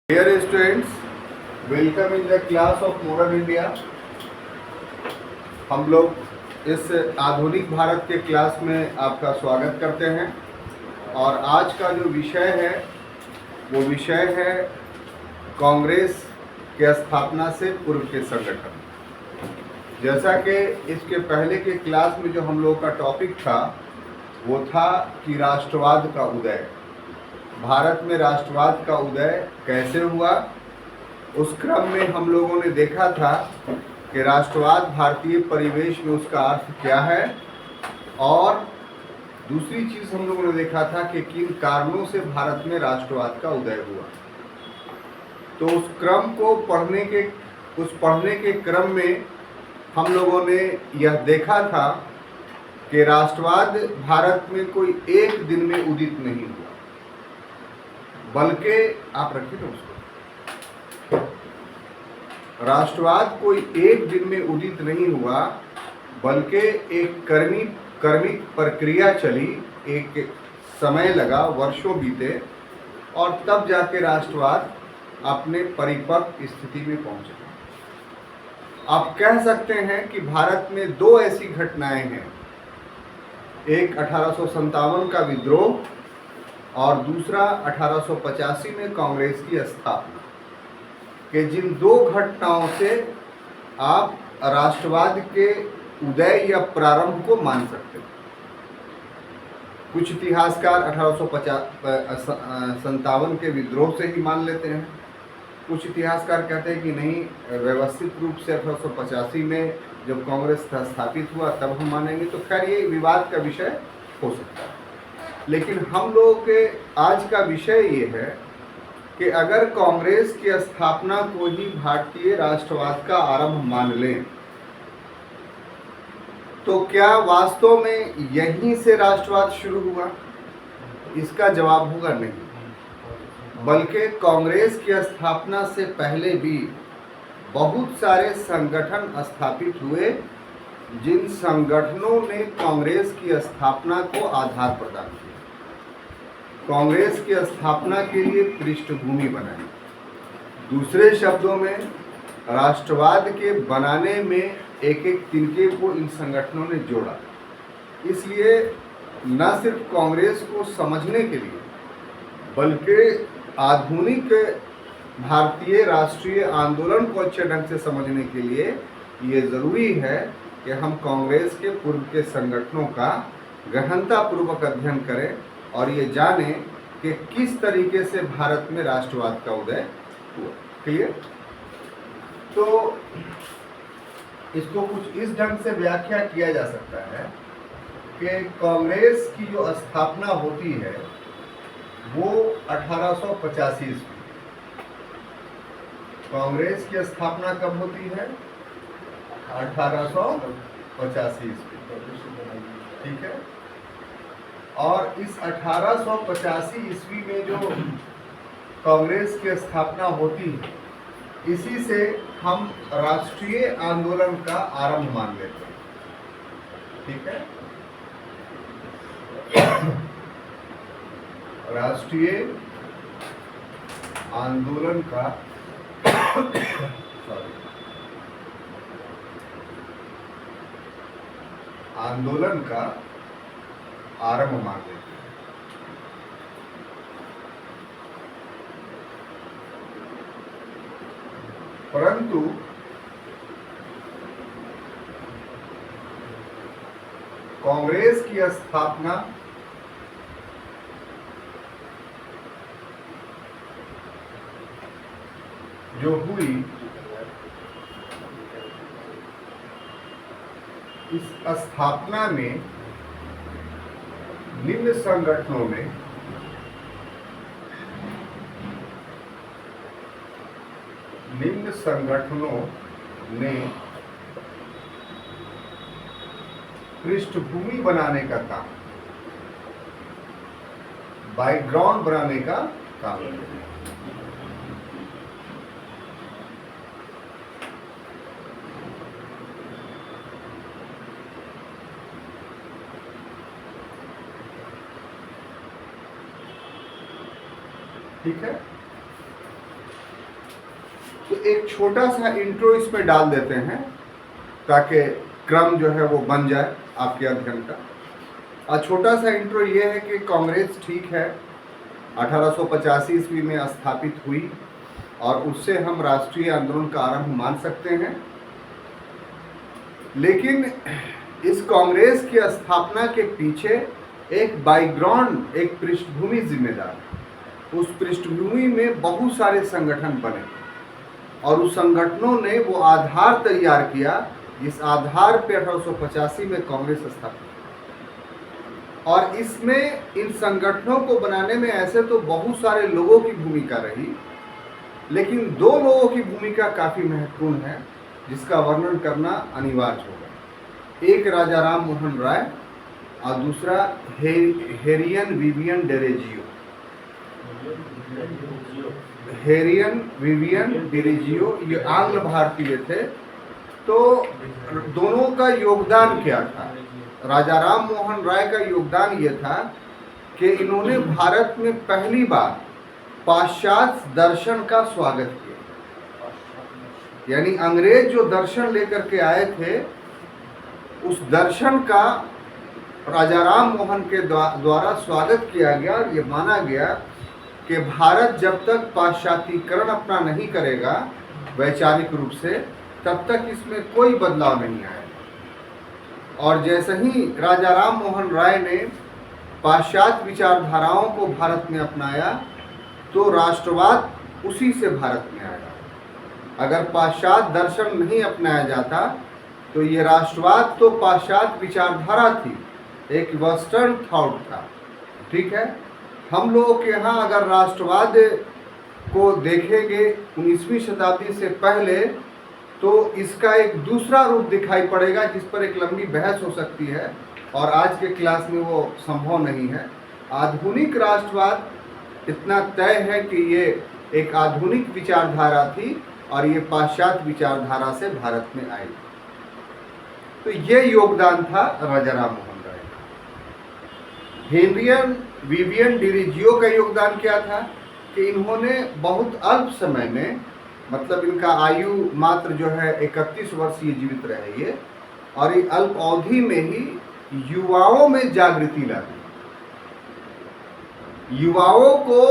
Dear students, welcome in the class of Modern India। हम लोग इस आधुनिक भारत के क्लास में आपका स्वागत करते हैं और आज का जो विषय है वो विषय है कांग्रेस के स्थापना से पूर्व के संगठन। जैसा कि इसके पहले के क्लास में जो हम लोग का टॉपिक था वो था कि राष्ट्रवाद का उदय, भारत में राष्ट्रवाद का उदय कैसे हुआ। उस क्रम में हम लोगों ने देखा था कि राष्ट्रवाद भारतीय परिवेश में उसका अर्थ क्या है, और दूसरी चीज़ हम लोगों ने देखा था कि किन कारणों से भारत में राष्ट्रवाद का उदय हुआ। तो उस क्रम को पढ़ने के क्रम में हम लोगों ने यह देखा था कि राष्ट्रवाद भारत में कोई एक दिन में उदित नहीं हुआ, बल्कि आप रखिए ना उसको, राष्ट्रवाद कोई एक दिन में उदित नहीं हुआ बल्कि एक कर्मिक प्रक्रिया चली, एक समय लगा, वर्षों बीते और तब जाके राष्ट्रवाद अपने परिपक्व स्थिति में पहुंचा। आप कह सकते हैं कि भारत में दो ऐसी घटनाएं हैं, एक 1857 का विद्रोह और दूसरा 1885 में कांग्रेस की स्थापना, कि जिन दो घटनाओं से आप राष्ट्रवाद के उदय या प्रारंभ को मान सकते हैं। कुछ इतिहासकार 1857 के विद्रोह से ही मान लेते हैं, कुछ इतिहासकार कहते हैं कि नहीं, व्यवस्थित रूप से 1885 में जब कांग्रेस स्थापित हुआ तब हम मानेंगे। तो खैर ये विवाद का विषय हो सकता है, लेकिन हम लोगों के आज का विषय ये है कि अगर कांग्रेस की स्थापना को ही भारतीय राष्ट्रवाद का आरंभ मान लें तो क्या वास्तव में यहीं से राष्ट्रवाद शुरू हुआ? इसका जवाब होगा नहीं, बल्कि कांग्रेस की स्थापना से पहले भी बहुत सारे संगठन स्थापित हुए, जिन संगठनों ने कांग्रेस की स्थापना को आधार प्रदान किया, कांग्रेस की स्थापना के लिए पृष्ठभूमि बनाई। दूसरे शब्दों में राष्ट्रवाद के बनाने में एक एक तिनके को इन संगठनों ने जोड़ा। इसलिए न सिर्फ कांग्रेस को समझने के लिए बल्कि आधुनिक भारतीय राष्ट्रीय आंदोलन को अच्छे ढंग से समझने के लिए ये ज़रूरी है कि हम कांग्रेस के पूर्व के संगठनों का गहनतापूर्वक अध्ययन करें और ये जानें कि किस तरीके से भारत में राष्ट्रवाद का उदय हुआ। क्लियर? तो इसको कुछ इस ढंग से व्याख्या किया जा सकता है कि कांग्रेस की जो स्थापना होती है वो 1885 ईस्वी। कांग्रेस की स्थापना कब होती है? 1885 ईस्वी। ठीक है। और इस 1885 ईस्वी में जो कांग्रेस की स्थापना होती है, इसी से हम राष्ट्रीय आंदोलन का आरंभ मान लेते हैं। ठीक है। राष्ट्रीय आंदोलन का आंदोलन का आरंभ मान लेते हैं। परंतु कांग्रेस की स्थापना जो हुई, इस स्थापना में निम्न संगठनों ने पृष्ठभूमि बनाने का काम, बैकग्राउंड बनाने का काम किया। ठीक है। तो एक छोटा सा इंट्रो इसमें डाल देते हैं ताकि क्रम जो है वो बन जाए आपके अध्ययन का। और छोटा सा इंट्रो ये है कि कांग्रेस ठीक है 1885 ईस्वी में स्थापित हुई और उससे हम राष्ट्रीय आंदोलन का आरंभ मान सकते हैं, लेकिन इस कांग्रेस की स्थापना के पीछे एक बैकग्राउंड, एक पृष्ठभूमि जिम्मेदार है। उस पृष्ठभूमि में बहुत सारे संगठन बने और उस संगठनों ने वो आधार तैयार किया जिस आधार पे 1885 में कांग्रेस स्थापित हुई। और इसमें इन संगठनों को बनाने में ऐसे तो बहुत सारे लोगों की भूमिका रही, लेकिन दो लोगों की भूमिका काफ़ी महत्वपूर्ण है जिसका वर्णन करना अनिवार्य होगा। एक राजा राम मोहन राय और दूसरा हेरियन विवियन डेरेजियो। हेरियन विवियन डेरेजियो ये आंग्ल भारतीय थे। तो दोनों का योगदान क्या था? राजा राम मोहन राय का योगदान ये था कि इन्होंने भारत में पहली बार पाश्चात्य दर्शन का स्वागत किया। यानी अंग्रेज जो दर्शन लेकर के आए थे उस दर्शन का राजा राम मोहन के द्वारा स्वागत किया गया और ये माना गया कि भारत जब तक पाश्चात्यीकरण अपना नहीं करेगा वैचारिक रूप से, तब तक इसमें कोई बदलाव नहीं आएगा। और जैसे ही राजा राम मोहन राय ने पाश्चात्य विचारधाराओं को भारत में अपनाया तो राष्ट्रवाद उसी से भारत में आएगा। अगर पाश्चात्य दर्शन नहीं अपनाया जाता तो ये राष्ट्रवाद तो पाश्चात्य विचारधारा थी, एक वेस्टर्न थॉट था। ठीक है, हम लोगों के यहाँ अगर राष्ट्रवाद को देखेंगे 19वीं शताब्दी से पहले तो इसका एक दूसरा रूप दिखाई पड़ेगा जिस पर एक लंबी बहस हो सकती है और आज के क्लास में वो संभव नहीं है। आधुनिक राष्ट्रवाद इतना तय है कि ये एक आधुनिक विचारधारा थी और ये पाश्चात्य विचारधारा से भारत में आई। तो ये योगदान था राजा राम मोहन राय का। हेनरियन विवियन डेरेजियो का योगदान क्या था कि इन्होंने बहुत अल्प समय में, मतलब इनका आयु मात्र जो है 31 वर्ष ये जीवित रहे ये, और ये अल्प अवधि में ही युवाओं में जागृति ला दी, युवाओं को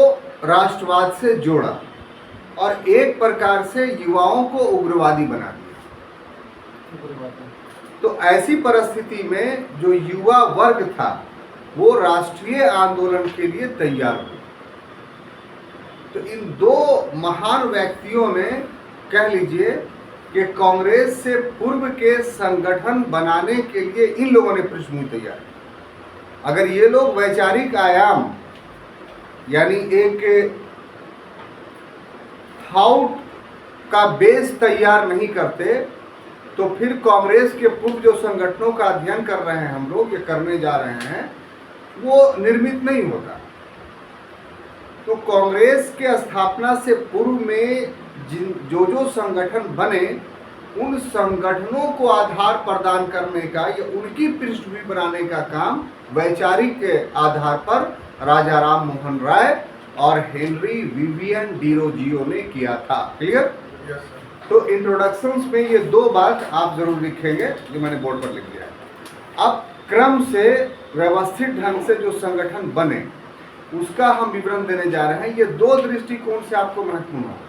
राष्ट्रवाद से जोड़ा और एक प्रकार से युवाओं को उग्रवादी बना दिया। तो ऐसी परिस्थिति में जो युवा वर्ग था वो राष्ट्रीय आंदोलन के लिए तैयार हुआ। तो इन दो महान व्यक्तियों ने, कह लीजिए कि कांग्रेस से पूर्व के संगठन बनाने के लिए इन लोगों ने पृष्ठभूमि तैयार की। अगर ये लोग वैचारिक आयाम यानी एक थॉट का बेस तैयार नहीं करते तो फिर कांग्रेस के पूर्व जो संगठनों का अध्ययन कर रहे हैं हम लोग, ये करने जा रहे हैं, वो निर्मित नहीं होता। तो कांग्रेस के स्थापना से पूर्व में जो संगठन बने उन संगठनों को आधार प्रदान करने का या उनकी पृष्ठभूमि बनाने का काम वैचारिक के आधार पर राजा राम मोहन राय और हेनरी विवियन डेरोजियो ने किया था। क्लियर? तो इंट्रोडक्शंस में ये दो बात आप जरूर लिखेंगे जो मैंने बोर्ड पर लिख दिया है। अब क्रम से व्यवस्थित ढंग से जो संगठन बने उसका हम विवरण देने जा रहे हैं। ये दो दृष्टिकोण से आपको महत्वपूर्ण होगा।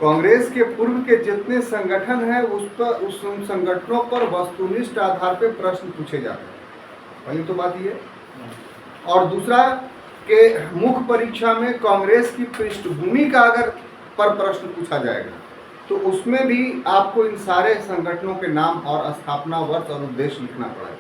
कांग्रेस के पूर्व के जितने संगठन हैं उस संगठनों पर वस्तुनिष्ठ आधार पर प्रश्न पूछे जाते हैं, पहली तो बात ये। और दूसरा कि मुख्य परीक्षा में कांग्रेस की पृष्ठभूमि का अगर पर प्रश्न पूछा जाएगा तो उसमें भी आपको इन सारे संगठनों के नाम और स्थापना वर्ष और उद्देश्य लिखना पड़ेगा।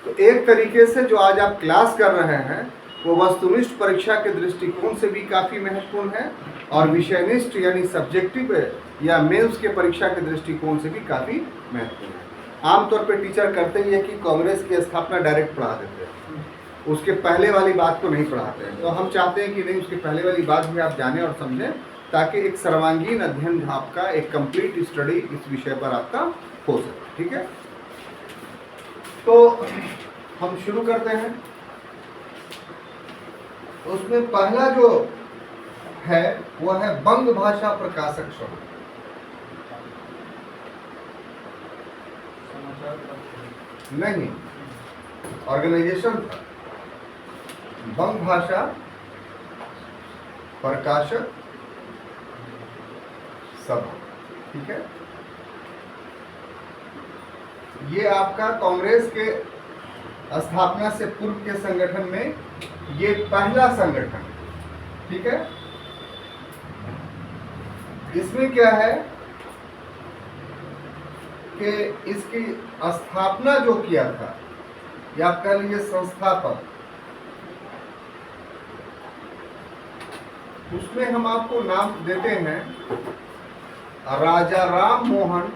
तो एक तरीके से जो आज आप क्लास कर रहे हैं वो वस्तुनिष्ठ परीक्षा के दृष्टिकोण से भी काफ़ी महत्वपूर्ण है और विषयनिष्ठ यानी सब्जेक्टिव या मेंस के परीक्षा के दृष्टिकोण से भी काफ़ी महत्वपूर्ण है। आमतौर पर टीचर करते ही है कि कांग्रेस की स्थापना डायरेक्ट पढ़ा देते हैं, उसके पहले वाली बात को नहीं पढ़ाते हैं। तो हम चाहते हैं कि नहीं, उसके पहले वाली बात भी आप जानें और समझें ताकि एक सर्वांगीण अध्ययन आपका, एक कंप्लीट स्टडी इस विषय पर आपका हो सके। ठीक है, तो हम शुरू करते हैं। उसमें पहला जो है वह है बंग भाषा प्रकाशक संघ। नहीं, ऑर्गेनाइजेशन था बंग भाषा प्रकाशक सभा। ठीक है, ये आपका कांग्रेस के स्थापना से पूर्व के संगठन में ये पहला संगठन। ठीक है, इसमें क्या है कि इसकी स्थापना जो किया था, या आप कह लीजिए संस्थापक, उसमें हम आपको नाम देते हैं राजा राम मोहन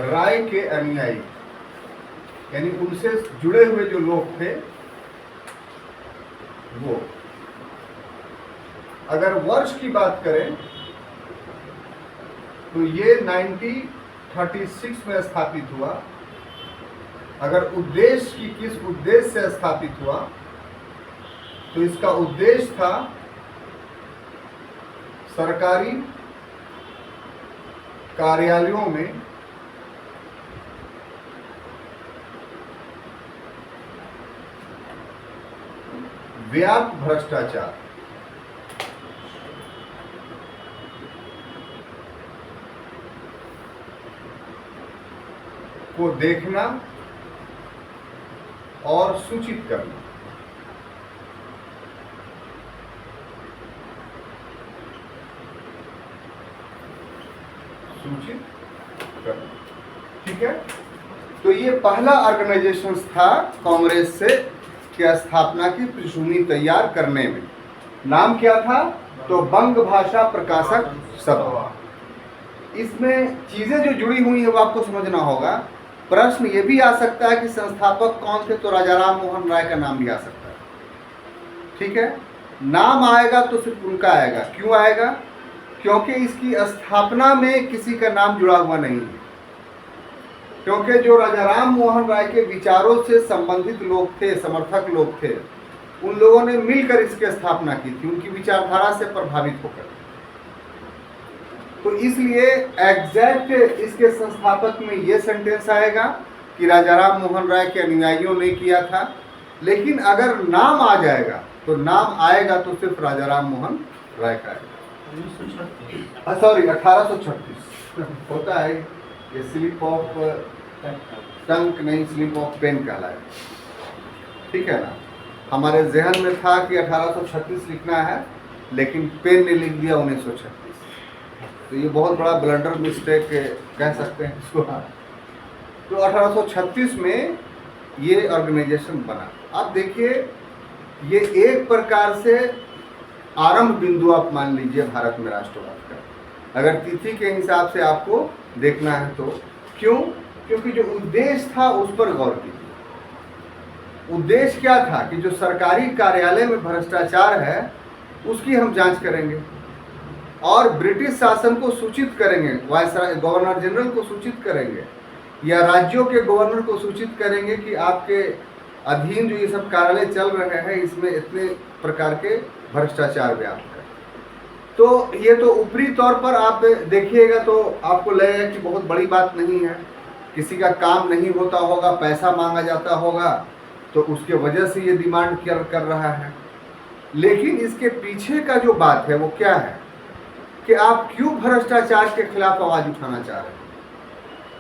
राय के अनुयायी, यानी उनसे जुड़े हुए जो लोग थे वो। अगर वर्ष की बात करें तो ये 1936 में स्थापित हुआ। अगर उद्देश्य की किस उद्देश्य से स्थापित हुआ तो इसका उद्देश्य था सरकारी कार्यालयों में व्याप्त भ्रष्टाचार को देखना और सूचित करना। सूचित करना। ठीक है, तो ये पहला ऑर्गेनाइजेशन था कांग्रेस से की स्थापना की पृष्ठभूमि तैयार करने में। नाम क्या था? तो बंग भाषा प्रकाशक सभा। इसमें चीजें जो जुड़ी हुई है वो आपको समझना होगा। प्रश्न ये भी आ सकता है कि संस्थापक कौन थे, तो राजा राम मोहन राय का नाम भी आ सकता है। ठीक है, नाम आएगा तो सिर्फ उनका आएगा। क्यों आएगा? क्योंकि इसकी स्थापना में किसी का नाम जुड़ा हुआ नहीं है। क्योंकि जो राजा राम मोहन राय के विचारों से संबंधित लोग थे, समर्थक लोग थे, उन लोगों ने मिलकर इसकी स्थापना की थी, उनकी विचारधारा से प्रभावित होकर। तो इसलिए एग्जैक्ट इसके संस्थापक में ये सेंटेंस आएगा कि राजा राम मोहन राय के अनुयायियों ने किया था। लेकिन अगर नाम आ जाएगा तो नाम आएगा तो सिर्फ राजा राम मोहन राय का आएगा। सॉरी, 1836 होता है ये। स्लिप ऑफ टंग नहीं, स्लिप ऑफ पेन कहलाए। ठीक है ना, हमारे जहन में था कि 1836 लिखना है, लेकिन पेन ने लिख दिया 1936। तो ये बहुत बड़ा ब्लंडर मिस्टेक कह सकते हैं इसको। तो 1836 में ये ऑर्गेनाइजेशन बना। अब देखिए, ये एक प्रकार से आरंभ बिंदु आप मान लीजिए भारत में राष्ट्रवाद का, अगर तिथि के हिसाब से आपको देखना है तो। क्यों? क्योंकि जो उद्देश्य था उस पर गौर कीजिए। उद्देश्य क्या था कि जो सरकारी कार्यालय में भ्रष्टाचार है उसकी हम जांच करेंगे और ब्रिटिश शासन को सूचित करेंगे, वायसराय गवर्नर जनरल को सूचित करेंगे या राज्यों के गवर्नर को सूचित करेंगे कि आपके अधीन जो ये सब कार्यालय चल रहे हैं इसमें इतने प्रकार के भ्रष्टाचार व्याप्त है। तो ये तो ऊपरी तौर पर आप देखिएगा तो आपको लगेगा कि बहुत बड़ी बात नहीं है, किसी का काम नहीं होता होगा, पैसा मांगा जाता होगा, तो उसके वजह से ये डिमांड कर रहा है। लेकिन इसके पीछे का जो बात है वो क्या है कि आप क्यों भ्रष्टाचार के खिलाफ आवाज उठाना चाह रहे हैं?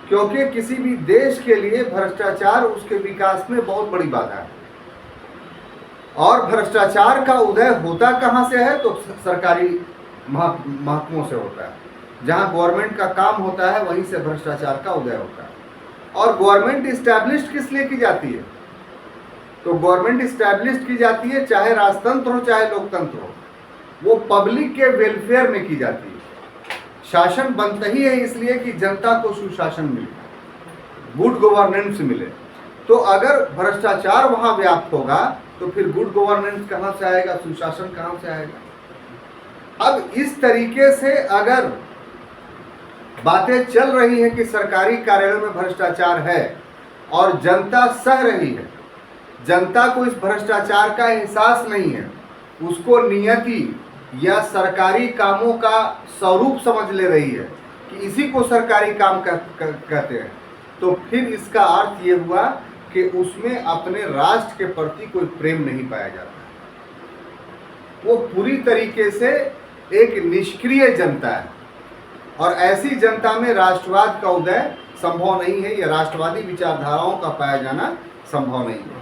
क्योंकि किसी भी देश के लिए भ्रष्टाचार उसके विकास में बहुत बड़ी बाधा है। और भ्रष्टाचार का उदय होता कहाँ से है? तो सरकारी महकमों से होता है। जहाँ गवर्नमेंट का काम होता है वहीं से भ्रष्टाचार का उदय होता है। और गवर्नमेंट इस्टेब्लिश्ड किस लिए की जाती है? तो गवर्नमेंट इस्टेब्लिश्ड की जाती है, चाहे राजतंत्र हो चाहे लोकतंत्र हो, वो पब्लिक के वेलफेयर में की जाती है। शासन बनता ही है इसलिए कि जनता को सुशासन मिले, गुड गवर्नेंस मिले। तो अगर भ्रष्टाचार वहाँ व्याप्त होगा तो फिर गुड गवर्नेंस कहाँ से आएगा, सुशासन कहाँ से आएगा? अब इस तरीके से अगर बातें चल रही हैं कि सरकारी कार्यालयों में भ्रष्टाचार है, और जनता सह रही है। जनता को इस भ्रष्टाचार का एहसास नहीं है, उसको नियति या सरकारी कामों का स्वरूप समझ ले रही है कि इसी को सरकारी काम कहते हैं। तो फिर इसका अर्थ ये हुआ कि उसमें अपने राष्ट्र के प्रति कोई प्रेम नहीं पाया जाता। वो पूरी तरीके से एक निष्क्रिय जनता है, और ऐसी जनता में राष्ट्रवाद का उदय संभव नहीं है, या राष्ट्रवादी विचारधाराओं का पाया जाना संभव नहीं है।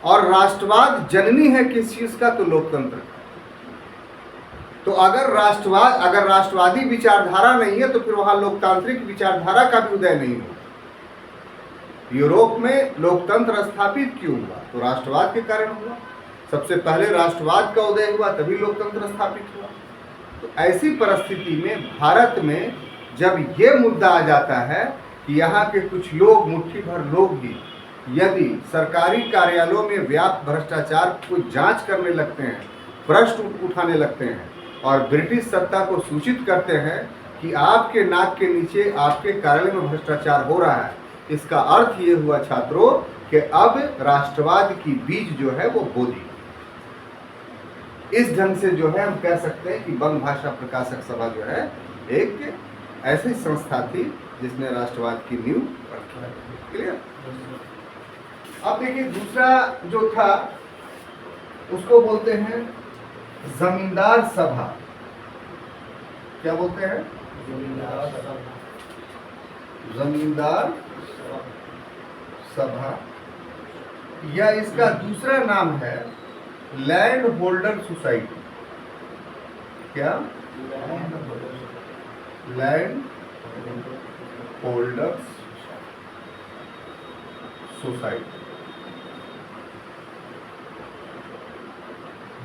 और राष्ट्रवाद जननी है किस चीज का? तो लोकतंत्र का। तो अगर राष्ट्रवादी विचारधारा नहीं है तो फिर वहां लोकतांत्रिक विचारधारा का भी उदय नहीं हुआ। यूरोप में लोकतंत्र स्थापित क्यों हुआ? तो राष्ट्रवाद के कारण हुआ। सबसे पहले राष्ट्रवाद का उदय हुआ, तभी लोकतंत्र स्थापित हुआ। तो ऐसी परिस्थिति में भारत में जब ये मुद्दा आ जाता है कि यहाँ के कुछ लोग, मुट्ठी भर लोग भी यदि सरकारी कार्यालयों में व्याप्त भ्रष्टाचार को जांच करने लगते हैं, प्रश्न उठाने लगते हैं और ब्रिटिश सत्ता को सूचित करते हैं कि आपके नाक के नीचे आपके कार्यालय में भ्रष्टाचार हो रहा है, इसका अर्थ ये हुआ छात्रों कि अब राष्ट्रवाद की बीज जो है वो बो दी। इस ढंग से जो है हम कह सकते हैं कि बंग भाषा प्रकाशक सभा जो है एक ऐसी संस्था थी जिसने राष्ट्रवाद की नींव रखी। क्लियर? अब देखिए दूसरा जो था उसको बोलते हैं जमींदार सभा। क्या बोलते हैं? जमींदार सभा, या इसका दूसरा नाम है लैंड होल्डर सोसाइटी। क्या? Land holders society.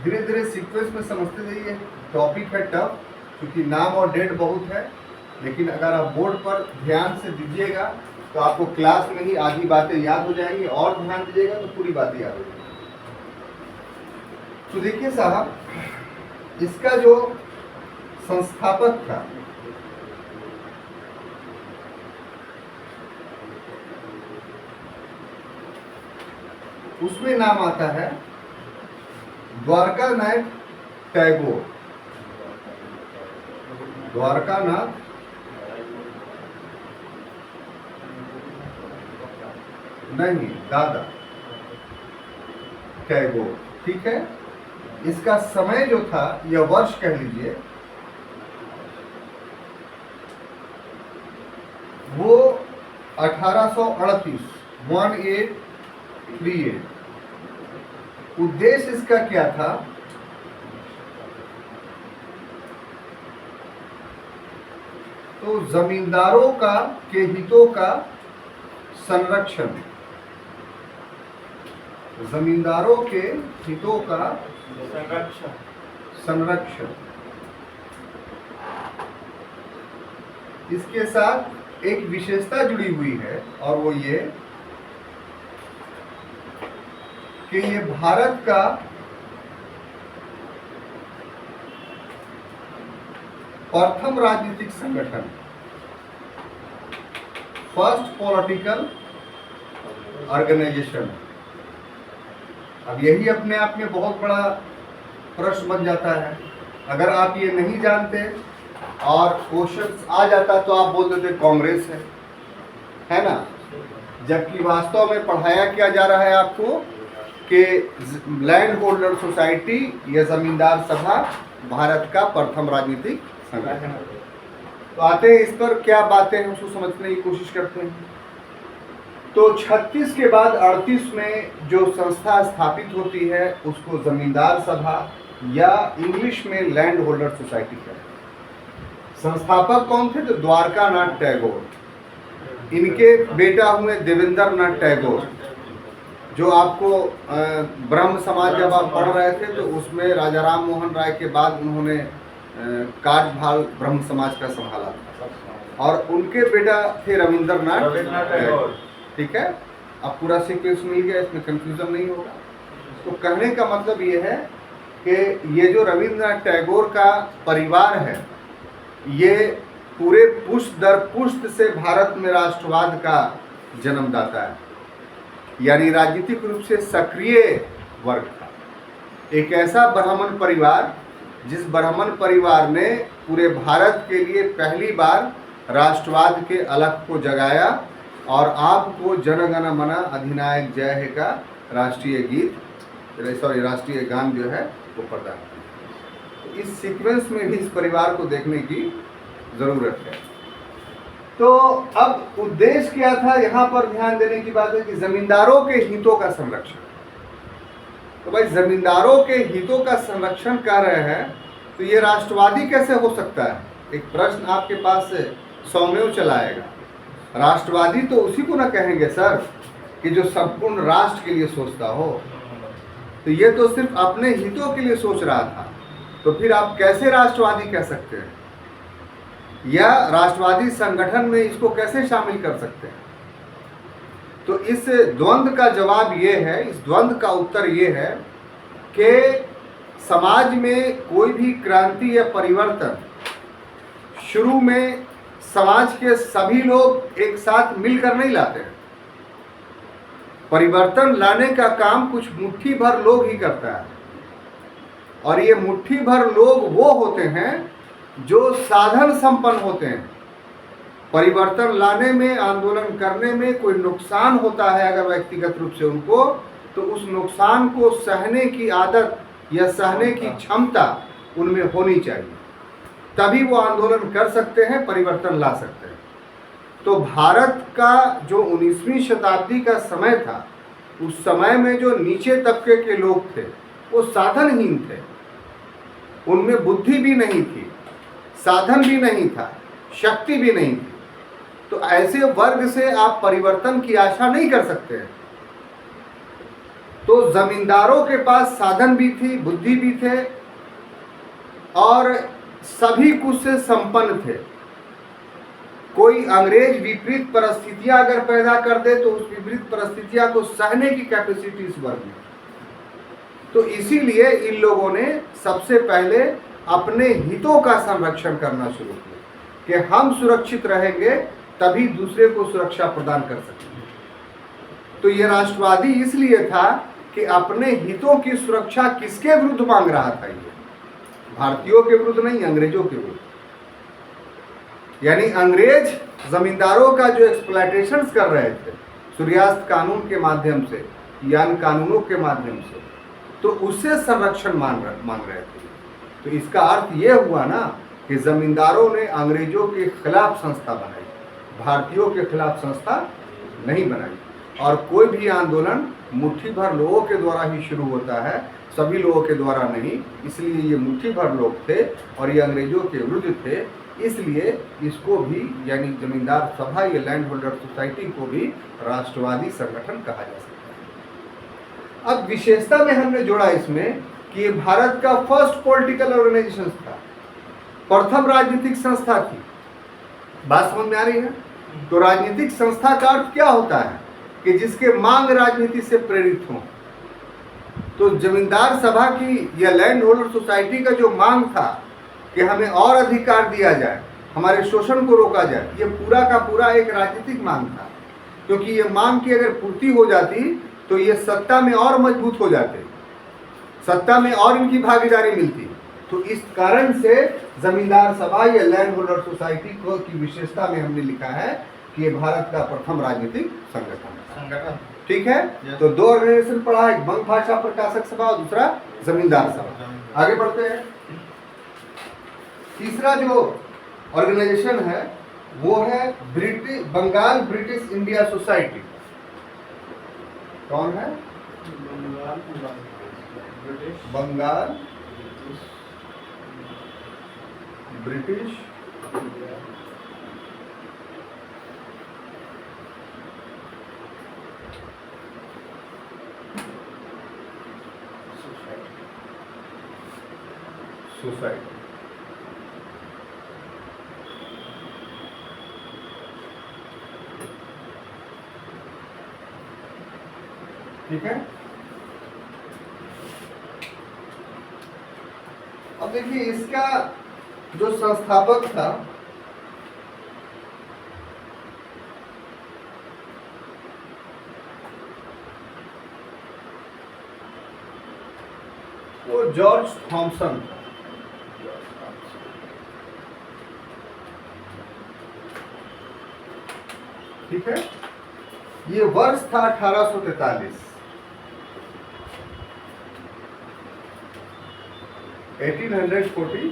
धीरे धीरे सीक्वेंस में समझते जाइए। टॉपिक है टफ, क्योंकि नाम और डेट बहुत है, लेकिन अगर आप बोर्ड पर ध्यान से दीजिएगा तो आपको क्लास में ही आधी बातें याद हो जाएंगी, और ध्यान दीजिएगा तो पूरी बातें याद हो जाएंगी। तो देखिए साहब, इसका जो संस्थापक था उसमें नाम आता है द्वारकानाथ टैगोर। द्वारकानाथ नहीं, दादा टैगोर। ठीक है। इसका समय जो था, यह वर्ष कह लीजिए, वो 1838 1838। उद्देश्य इसका क्या था? तो जमींदारों के हितों का संरक्षण, जमींदारों के हितों का संरक्षण। इसके साथ एक विशेषता जुड़ी हुई है, और वो ये कि ये भारत का प्रथम राजनीतिक संगठन, फर्स्ट पॉलिटिकल ऑर्गेनाइजेशन। अब यही अपने आप में बहुत बड़ा प्रश्न बन जाता है। अगर आप ये नहीं जानते और क्वेश्चन आ जाता तो आप बोल देते कांग्रेस है ना, जबकि वास्तव में पढ़ाया क्या जा रहा है आपको कि लैंड होल्डर सोसाइटी या जमींदार सभा भारत का प्रथम राजनीतिक संगठन। तो आते हैं इस पर, क्या बातें हैं उसको समझने की कोशिश करते हैं। तो 36 के बाद 38 में जो संस्था स्थापित होती है उसको जमींदार सभा या इंग्लिश में लैंड होल्डर सोसाइटी कहते हैं। संस्थापक कौन थे? तो द्वारकानाथ टैगोर। इनके बेटा हुए देवेंद्र नाथ टैगोर, जो आपको ब्रह्म समाज जब आप पढ़ रहे थे तो उसमें राजा राम मोहन राय के बाद उन्होंने कार्यभार ब्रह्म समाज का संभाला था, और उनके बेटा थे रविंद्रनाथ टैगोर। ठीक है। अब पूरा सीक्वेंस मिल गया, इसमें कंफ्यूजन नहीं होगा। तो कहने का मतलब ये है कि ये जो रविंद्रनाथ टैगोर का परिवार है, ये पूरे पुष्ट दर पुष्ट से भारत में राष्ट्रवाद का जन्मदाता है, यानी राजनीतिक रूप से सक्रिय वर्ग था। एक ऐसा ब्राह्मण परिवार जिस ब्राह्मण परिवार ने पूरे भारत के लिए पहली बार राष्ट्रवाद के अलख को जगाया और आपको जन गण मन अधिनायक जय हे का राष्ट्रीय गान जो है वो प्रदान किया। तो इस सीक्वेंस में भी इस परिवार को देखने की ज़रूरत है। तो अब उद्देश्य क्या था, यहाँ पर ध्यान देने की बात है कि जमींदारों के हितों का संरक्षण। तो भाई जमींदारों के हितों का संरक्षण कर रहे हैं तो ये राष्ट्रवादी कैसे हो सकता है? एक प्रश्न आपके पास से सौम्यों चलाएगा। राष्ट्रवादी तो उसी को ना कहेंगे सर कि जो संपूर्ण राष्ट्र के लिए सोचता हो। तो ये तो सिर्फ अपने हितों के लिए सोच रहा था, तो फिर आप कैसे राष्ट्रवादी कह सकते हैं, या राष्ट्रवादी संगठन में इसको कैसे शामिल कर सकते हैं? तो इस द्वंद्व का जवाब ये है, इस द्वंद्व का उत्तर ये है कि समाज में कोई भी क्रांति या परिवर्तन शुरू में समाज के सभी लोग एक साथ मिलकर नहीं लाते हैं। परिवर्तन लाने का काम कुछ मुट्ठी भर लोग ही करता है, और ये मुट्ठी भर लोग वो होते हैं जो साधन संपन्न होते हैं। परिवर्तन लाने में, आंदोलन करने में कोई नुकसान होता है अगर व्यक्तिगत रूप से उनको, तो उस नुकसान को सहने की आदत या सहने की क्षमता उनमें होनी चाहिए, तभी वो आंदोलन कर सकते हैं, परिवर्तन ला सकते हैं। तो भारत का जो 19वीं शताब्दी का समय था, उस समय में जो नीचे तबके के लोग थे वो साधनहीन थे, उनमें बुद्धि भी नहीं थी, साधन भी नहीं था, शक्ति भी नहीं थी। तो ऐसे वर्ग से आप परिवर्तन की आशा नहीं कर सकते हैं। तो जमींदारों के पास साधन भी थी, बुद्धि भी थे, और सभी कुछ से संपन्न थे। कोई अंग्रेज विपरीत परिस्थितियां अगर पैदा कर दे तो उस विपरीत परिस्थितियां को सहने की कैपेसिटी इस वर्ग में। तो इसीलिए इन लोगों ने सबसे पहले अपने हितों का संरक्षण करना शुरू किया कि हम सुरक्षित रहेंगे तभी दूसरे को सुरक्षा प्रदान कर सकेंगे। तो ये राष्ट्रवादी इसलिए था कि अपने हितों की सुरक्षा किसके विरुद्ध मांग रहा था? ये भारतीयों के विरुद्ध नहीं, अंग्रेजों के विरुद्ध। यानी अंग्रेज जमींदारों का जो एक्सप्लॉयटेशन कर रहे थे सूर्यास्त कानून के माध्यम से, यान कानूनों के माध्यम से, तो उससे संरक्षण मांग रहे थे। तो इसका अर्थ ये हुआ ना कि जमींदारों ने अंग्रेजों के खिलाफ संस्था बनाई, भारतीयों के खिलाफ संस्था नहीं बनाई। और कोई भी आंदोलन मुट्ठी भर लोगों के द्वारा ही शुरू होता है, सभी लोगों के द्वारा नहीं। इसलिए ये मुट्ठी भर लोग थे और ये अंग्रेजों के विरुद्ध थे, इसलिए इसको भी, यानी जमींदार सभा या लैंड होल्डर सोसाइटी को भी राष्ट्रवादी संगठन कहा जा सकता है। अब विशेषता में हमने जोड़ा इसमें कि ये भारत का फर्स्ट पॉलिटिकल ऑर्गेनाइजेशन था, प्रथम राजनीतिक संस्था थी। बात समझ में आ रही है? तो राजनीतिक संस्था का अर्थ क्या होता है कि जिसके मांग राजनीति से प्रेरित हो। तो जमींदार सभा की या लैंड होल्डर सोसाइटी का जो मांग था कि हमें और अधिकार दिया जाए, हमारे शोषण को रोका जाए, ये पूरा का पूरा एक राजनीतिक मांग था। क्योंकि ये मांग की अगर पूर्ति हो जाती तो ये सत्ता में और मजबूत हो जाते, सत्ता में और इनकी भागीदारी मिलती। तो इस कारण से जमींदार सभा या लैंड होल्डर सोसाइटी को की विशेषता में हमने लिखा है कि ये भारत का प्रथम राजनीतिक संगठन। ठीक है? तो दो ऑर्गेनाइजेशन पढ़ा, एक बंग भाषा प्रकाशक सभा और दूसरा जमींदार सभा। आगे बढ़ते हैं। तीसरा जो ऑर्गेनाइजेशन है वो है बंगाल ब्रिटिश इंडिया सोसाइटी। कौन है? Bengal British society. ठीक है? अब देखिए इसका जो संस्थापक था वो जॉर्ज थॉमसन था। ठीक है, ये वर्ष था 1843, 1843,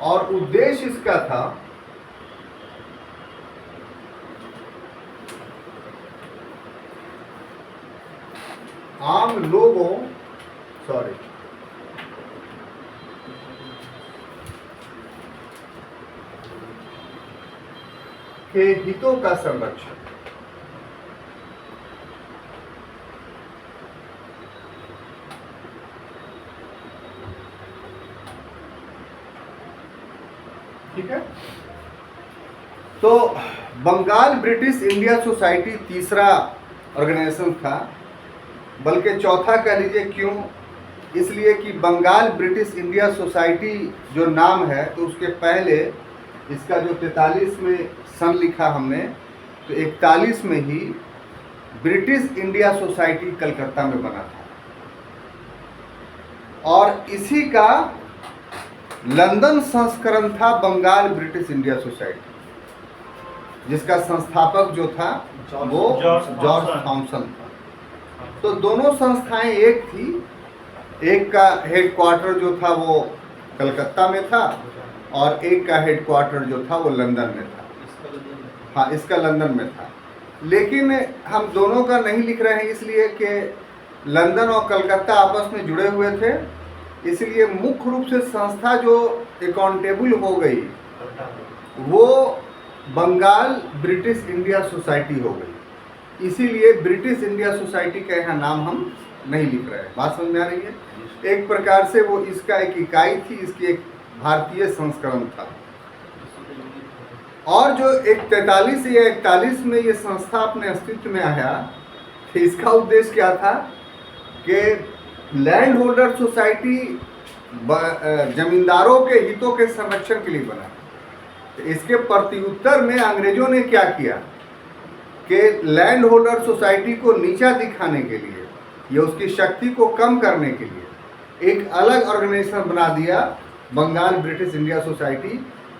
और उद्देश्य इसका था आम लोगों के हितों का संरक्षण। ठीक है, तो बंगाल ब्रिटिश इंडिया सोसाइटी तीसरा ऑर्गेनाइजेशन था, बल्कि चौथा कह लीजिए। क्यों? इसलिए कि बंगाल ब्रिटिश इंडिया सोसाइटी जो नाम है, तो उसके पहले इसका जो 43 में सन लिखा हमने, तो 41 में ही ब्रिटिश इंडिया सोसाइटी कलकत्ता में बना था, और इसी का लंदन संस्करण था बंगाल ब्रिटिश इंडिया सोसाइटी, जिसका संस्थापक जो था वो जॉर्ज थॉमसन था। तो दोनों संस्थाएं एक थी, एक का हेडक्वार्टर जो था वो कलकत्ता में था, और एक का हेडक्वार्टर जो था वो लंदन में था। हाँ, इसका लंदन में था, लेकिन हम दोनों का नहीं लिख रहे हैं इसलिए कि लंदन और कलकत्ता आपस में जुड़े हुए थे, इसलिए मुख्य रूप से संस्था जो अकाउंटेबल हो गई वो बंगाल ब्रिटिश इंडिया सोसाइटी हो गई। इसीलिए ब्रिटिश इंडिया सोसाइटी का यहाँ नाम हम नहीं लिख रहे हैं। बात समझ में आ रही है? एक प्रकार से वो इसका एक इकाई थी, इसकी एक भारतीय संस्करण था। और जो 43 या 41 में ये संस्था अपने अस्तित्व में आया, तो इसका उद्देश्य क्या था कि लैंड होल्डर सोसाइटी जमींदारों के हितों के संरक्षण के लिए बना। तो इसके प्रत्युत्तर में अंग्रेजों ने क्या किया कि लैंड होल्डर सोसाइटी को नीचा दिखाने के लिए या उसकी शक्ति को कम करने के लिए एक अलग ऑर्गेनाइजेशन बना दिया, बंगाल ब्रिटिश इंडिया सोसाइटी,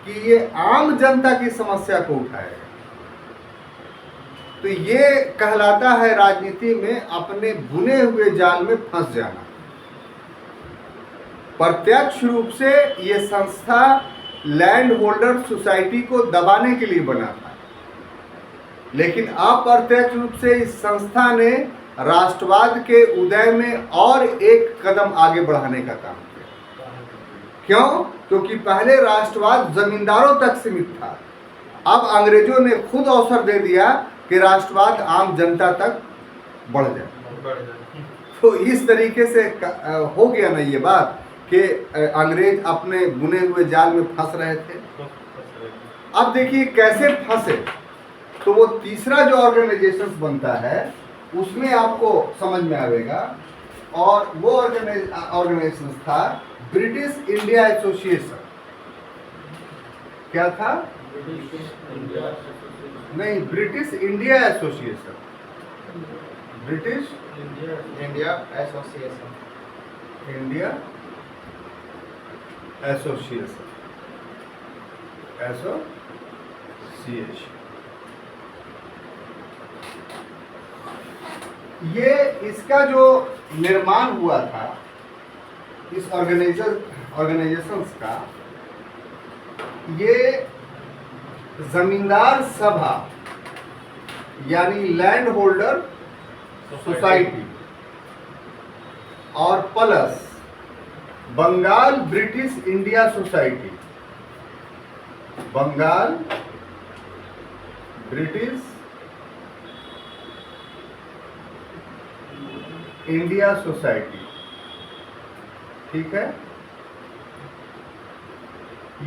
कि ये आम जनता की समस्या को उठाएगा। तो ये कहलाता है राजनीति में अपने बुने हुए जाल में फंस जाना। प्रत्यक्ष रूप से ये संस्था लैंड होल्डर सोसाइटी को दबाने के लिए बना था, लेकिन अप्रत्यक्ष रूप से इस संस्था ने राष्ट्रवाद के उदय में और एक कदम आगे बढ़ाने का काम किया। क्यों? क्योंकि पहले राष्ट्रवाद जमींदारों तक सीमित था, अब अंग्रेजों ने खुद अवसर दे दिया कि राष्ट्रवाद आम जनता तक बढ़ जाए। तो इस तरीके से हो गया ना ये बात कि अंग्रेज अपने बुने हुए जाल में फंस रहे थे। अब देखिए कैसे फंसे। तो वो तीसरा जो ऑर्गेनाइजेशन बनता है उसमें आपको समझ में आएगा, और वो ऑर्गेनाइजेशन था ब्रिटिश इंडिया एसोसिएशन। क्या था? नहीं, British India association. British India association. India association. ये इसका जो निर्माण हुआ था इस ऑर्गेनाइजेशंस का, ये जमींदार सभा यानी लैंड होल्डर सोसाइटी और plus Bengal British India society, Bengal British India society, ठीक है।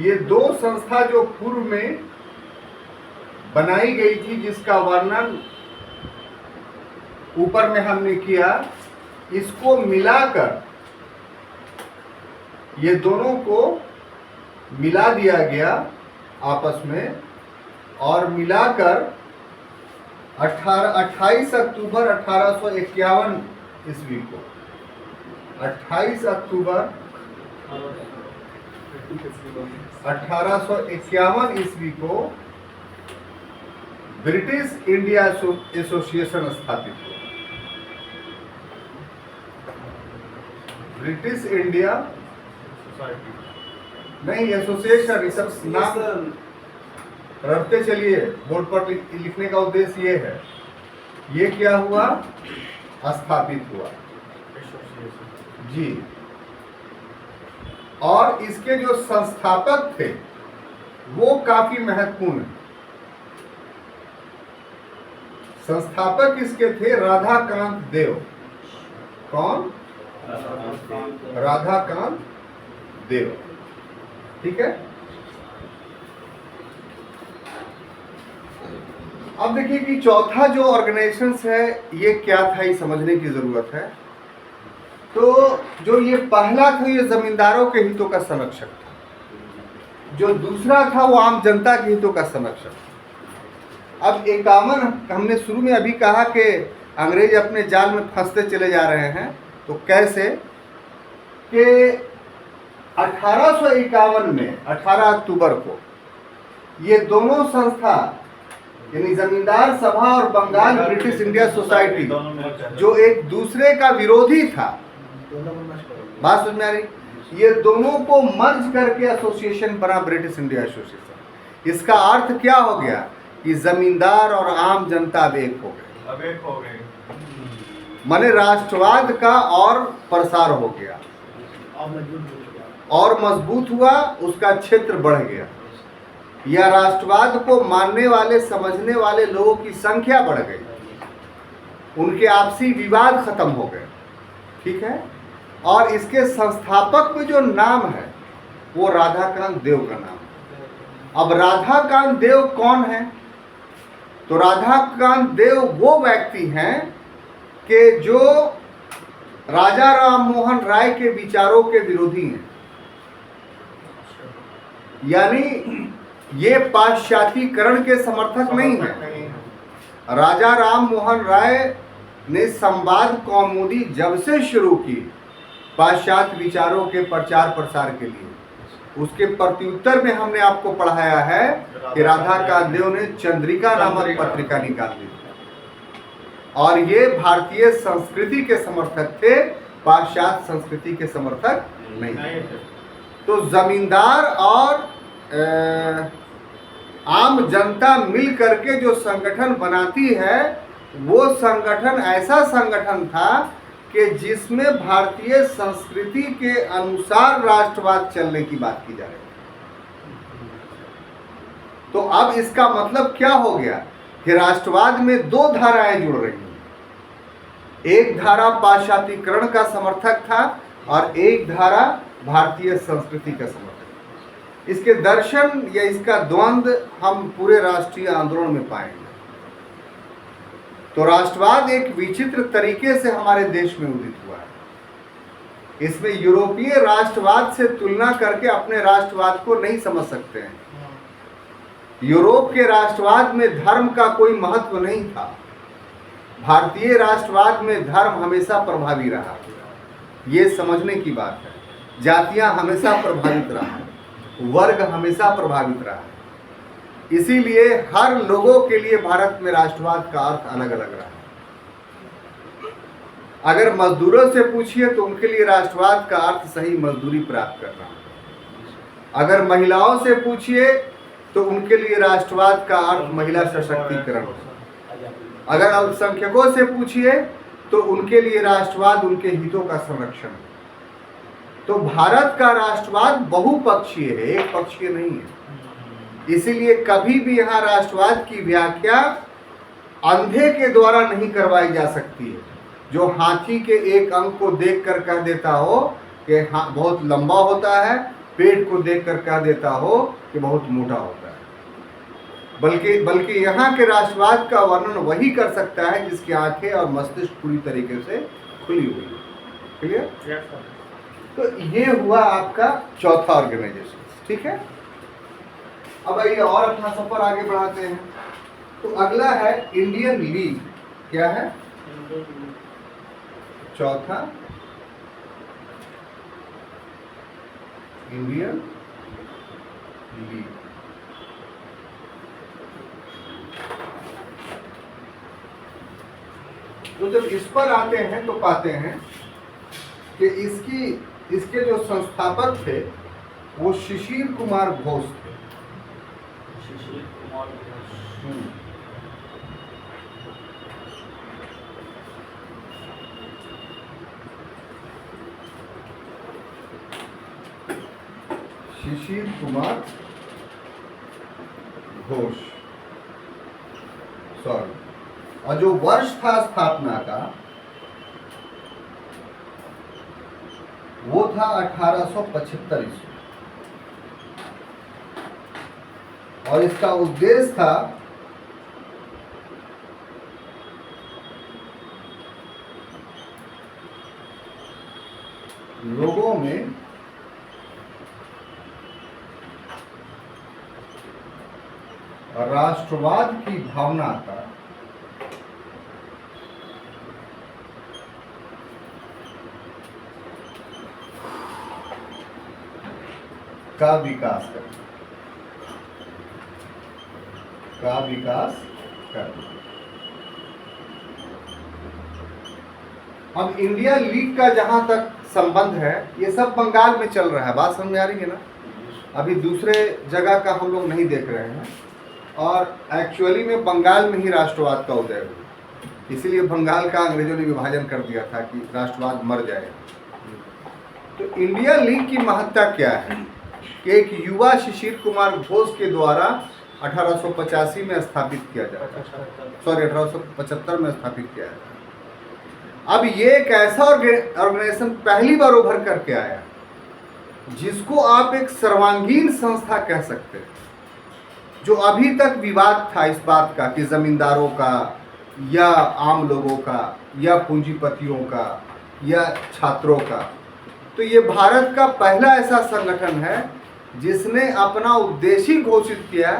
ये दो संस्था जो पूर्व में बनाई गई थी, जिसका वर्णन ऊपर में हमने किया, इसको मिलाकर ये दोनों को मिला दिया गया आपस में, और मिलाकर 28 अक्टूबर 1851 ईस्वी को 28 अक्टूबर 1851 ईस्वी को ब्रिटिश इंडिया एसोसिएशन स्थापित हुआ। ब्रिटिश इंडिया नहीं एसोसिएशन, ये सब नाम रखते चलिए, बोर्ड पर लिखने का उद्देश्य ये है। ये क्या हुआ? स्थापित हुआ जी। और इसके जो संस्थापक थे वो काफी महत्वपूर्ण है। संस्थापक इसके थे राधाकांत देव। कौन? राधाकांत देव। ठीक है। अब देखिए कि चौथा जो ऑर्गेनाइजेशन है ये क्या था, ये समझने की जरूरत है। तो जो ये पहला था ये जमींदारों के हितों का संरक्षक था, जो दूसरा था वो आम जनता के हितों का संरक्षक था। अब 51 हमने शुरू में अभी कहा कि अंग्रेज अपने जाल में फंसते चले जा रहे हैं। तो कैसे कि 1851 में 18 अक्टूबर को ये दोनों संस्था यानी जमींदार सभा और बंगाल ब्रिटिश इंडिया सोसाइटी जो एक दूसरे का विरोधी था, बात समझ में आ रही? ये दोनों को मर्ज करके एसोसिएशन बना ब्रिटिश इंडिया एसोसिएशन। इसका अर्थ क्या हो गया कि जमींदार और आम जनता अब एक हो गए। माने राष्ट्रवाद का और प्रसार हो गया और मजबूत हुआ, उसका क्षेत्र बढ़ गया। या राष्ट्रवाद को मानने वाले समझने वाले लोगों की संख्या बढ़ गई, उनके आपसी विवाद खत्म हो गए। ठीक है। और इसके संस्थापक में जो नाम है वो राधाकांत देव का नाम है। अब राधाकांत देव कौन है? तो राधाकांत देव वो व्यक्ति हैं कि जो राजा राम मोहन राय के विचारों के विरोधी हैं। यानी ये पाश्चात्य के समर्थक नहीं है। राजा राम मोहन राय ने संवाद कौमुदी जब से शुरू की पाश्चात्य विचारों के प्रचार प्रसार के लिए, उसके प्रत्युत्तर में हमने आपको पढ़ाया है कि राधाकांत देव ने चंद्रिका नामक पत्रिका निकाल दी और ये भारतीय संस्कृति के समर्थक थे, पाश्चात्य संस्कृति के समर्थक नहीं थे। तो जमींदार और आम जनता मिल करके जो संगठन बनाती है वो संगठन ऐसा संगठन था कि जिसमें भारतीय संस्कृति के अनुसार राष्ट्रवाद चलने की बात की जा रही है। तो अब इसका मतलब क्या हो गया कि राष्ट्रवाद में दो धाराएं जुड़ रही हैं। एक धारा पाश्चात्य का समर्थक था और एक धारा भारतीय संस्कृति का समर्थक। इसके दर्शन या इसका द्वंद्व हम पूरे राष्ट्रीय आंदोलन में पाएंगे। तो राष्ट्रवाद एक विचित्र तरीके से हमारे देश में उदित हुआ है। इसमें यूरोपीय राष्ट्रवाद से तुलना करके अपने राष्ट्रवाद को नहीं समझ सकते हैं। यूरोप के राष्ट्रवाद में धर्म का कोई महत्व नहीं था। भारतीय राष्ट्रवाद में धर्म हमेशा प्रभावी रहा, ये समझने की बात है। जातियां हमेशा प्रभावित रहा, वर्ग हमेशा प्रभावित रहा। इसीलिए हर लोगों के लिए भारत में राष्ट्रवाद का अर्थ अलग अलग रहा। अगर मजदूरों से पूछिए तो उनके लिए राष्ट्रवाद का अर्थ सही मजदूरी प्राप्त करना। अगर महिलाओं से पूछिए तो उनके लिए राष्ट्रवाद का अर्थ महिला सशक्तिकरण। अगर अल्पसंख्यकों से पूछिए तो उनके लिए राष्ट्रवाद उनके हितों का संरक्षण। तो भारत का राष्ट्रवाद बहुपक्षीय है, एक पक्षीय नहीं है। इसीलिए कभी भी यहाँ राष्ट्रवाद की व्याख्या अंधे के द्वारा नहीं करवाई जा सकती है, जो हाथी के एक अंग को देखकर कह देता हो कि हाँ बहुत लंबा होता है, पेट को देखकर कह देता हो कि बहुत मोटा होता है। बल्कि यहाँ के राष्ट्रवाद का वर्णन वही कर सकता है जिसकी आंखें और मस्तिष्क पूरी तरीके से खुली हुई है। क्लियर? तो ये हुआ आपका चौथा ऑर्गेनाइजेशन। ठीक है। अब आइए और अपना सफर आगे बढ़ाते हैं। तो अगला है इंडियन लीग। क्या है? चौथा इंडियन लीग। तो जब इस पर आते हैं तो पाते हैं कि इसके जो संस्थापक थे वो शिशिर कुमार घोष थे। शिशिर कुमार घोष। शिशिर कुमार घोष, सॉरी। और जो वर्ष था स्थापना का वो था 1875 ईस्वी। और इसका उद्देश्य था लोगों में राष्ट्रवाद की भावना का विकास करना। अब इंडिया लीग का जहां तक संबंध है, ये सब बंगाल में चल रहा है। बात समझ आ रही है ना? अभी दूसरे जगह का हम लोग नहीं देख रहे हैं। और एक्चुअली में बंगाल में ही राष्ट्रवाद का उदय हुआ, इसीलिए बंगाल का अंग्रेजों ने विभाजन कर दिया था कि राष्ट्रवाद मर जाएगा। तो इंडिया लीग की महत्ता क्या है कि एक युवा शिशिर कुमार घोष के द्वारा 1885 में स्थापित किया जाता है, सॉरी 1875 में स्थापित किया जाता है। अब ये एक ऐसा ऑर्गेनाइजेशन पहली बार उभर करके आया जिसको आप एक सर्वांगीण संस्था कह सकते हैं। जो अभी तक विवाद था इस बात का कि जमींदारों का या आम लोगों का या पूंजीपतियों का या छात्रों का, तो ये भारत का पहला ऐसा संगठन है जिसने अपना उद्देश्य ही घोषित किया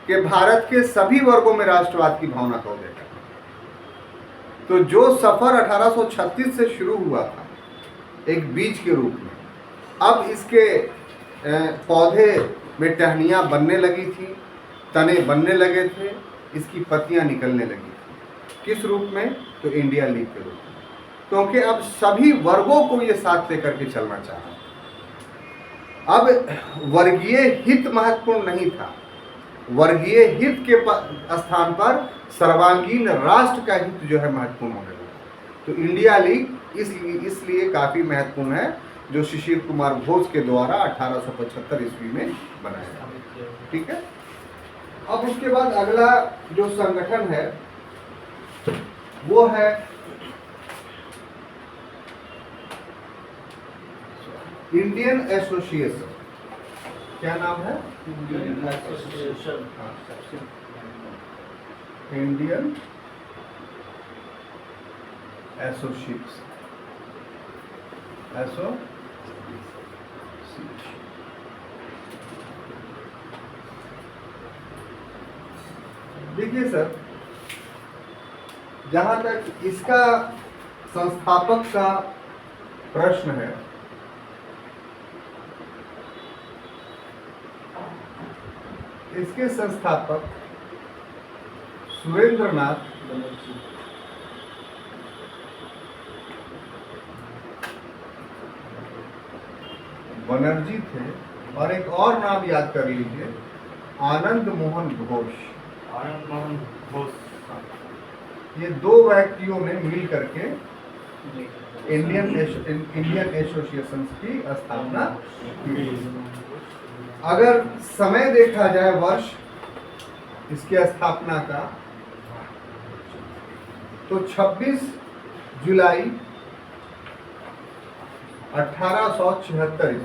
कि भारत के सभी वर्गों में राष्ट्रवाद की भावना को देखा। तो जो सफर 1836 से शुरू हुआ था एक बीज के रूप में, अब इसके पौधे में टहनियाँ बनने लगी थी, तने बनने लगे थे, इसकी पत्तियां निकलने लगी थी। किस रूप में? तो इंडिया लीग के रूप में, क्योंकि अब सभी वर्गों को ये साथ लेकर के चलना चाहा। अब वर्गीय हित महत्वपूर्ण नहीं था, वर्गीय हित के स्थान पर सर्वांगीण राष्ट्र का हित जो है महत्वपूर्ण होने लगा। तो इंडिया लीग इसलिए काफी महत्वपूर्ण है, जो शिशिर कुमार घोष के द्वारा 1875 ईस्वी में बनाया। ठीक है। अब उसके बाद अगला जो संगठन है वो है इंडियन एसोसिएशन। क्या नाम है? Indian association. Indian association. देखिए सर, जहां तक इसका संस्थापक का प्रश्न है, इसके संस्थापक सुरेंद्रनाथ बनर्जी थे, और एक और नाम याद कर लीजिए, आनंद मोहन घोष। आनंद मोहन घोष। ये दो व्यक्तियों ने मिल करके इंडियन एसोसिएशन की स्थापना की। अगर समय देखा जाए वर्ष इसकी स्थापना का, तो 26 जुलाई 1876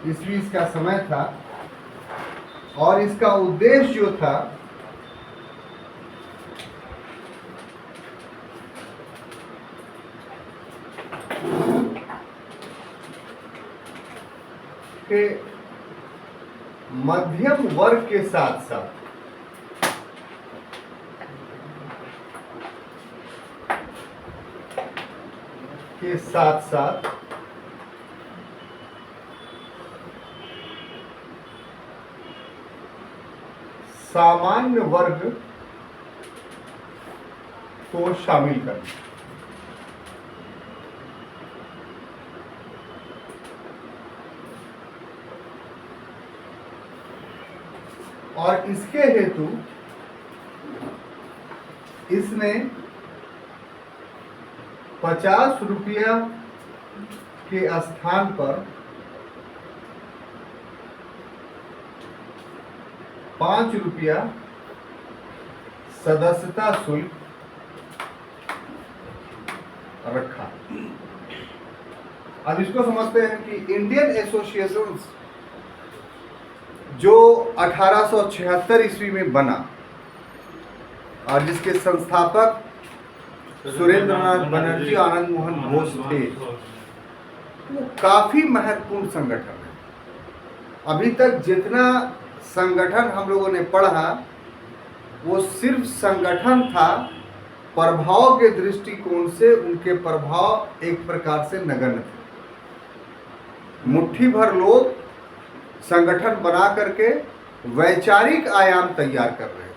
ईस्वी इसका समय था। और इसका उद्देश्य जो था कि मध्यम वर्ग के साथ साथ के साथ साथ सामान्य वर्ग को शामिल करना। और इसके हेतु इसने 50 रुपया के स्थान पर 5 रुपया सदस्यता शुल्क रखा। अब इसको समझते हैं कि इंडियन एसोसिएशंस जो 1876 ईस्वी में बना और जिसके संस्थापक सुरेंद्रनाथ बनर्जी आनंद मोहन घोष थे, वो काफी महत्वपूर्ण संगठन है। अभी तक जितना संगठन हम लोगों ने पढ़ा वो सिर्फ संगठन था, प्रभाव के दृष्टिकोण से उनके प्रभाव एक प्रकार से नगण्य थे। मुट्ठी भर लोग संगठन बना करके वैचारिक आयाम तैयार कर रहे थे।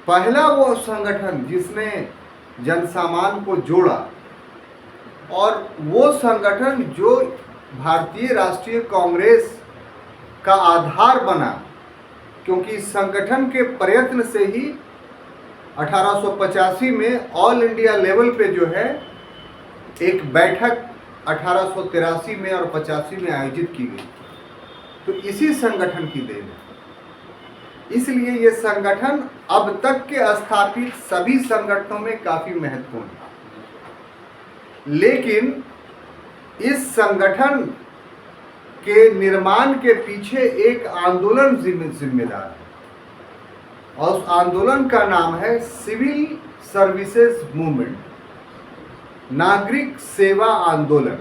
पहला वो संगठन जिसने जनसामान्य को जोड़ा और वो संगठन जो भारतीय राष्ट्रीय कांग्रेस का आधार बना, क्योंकि इस संगठन के प्रयत्न से ही 1885 में ऑल इंडिया लेवल पे जो है एक बैठक 1883 में और 85 में आयोजित की गई, तो इसी संगठन की देन है। इसलिए ये संगठन अब तक के स्थापित सभी संगठनों में काफी महत्वपूर्ण है। लेकिन इस संगठन के निर्माण के पीछे एक आंदोलन जिम्मेदार है और उस आंदोलन का नाम है सिविल सर्विसेज मूवमेंट, नागरिक सेवा आंदोलन।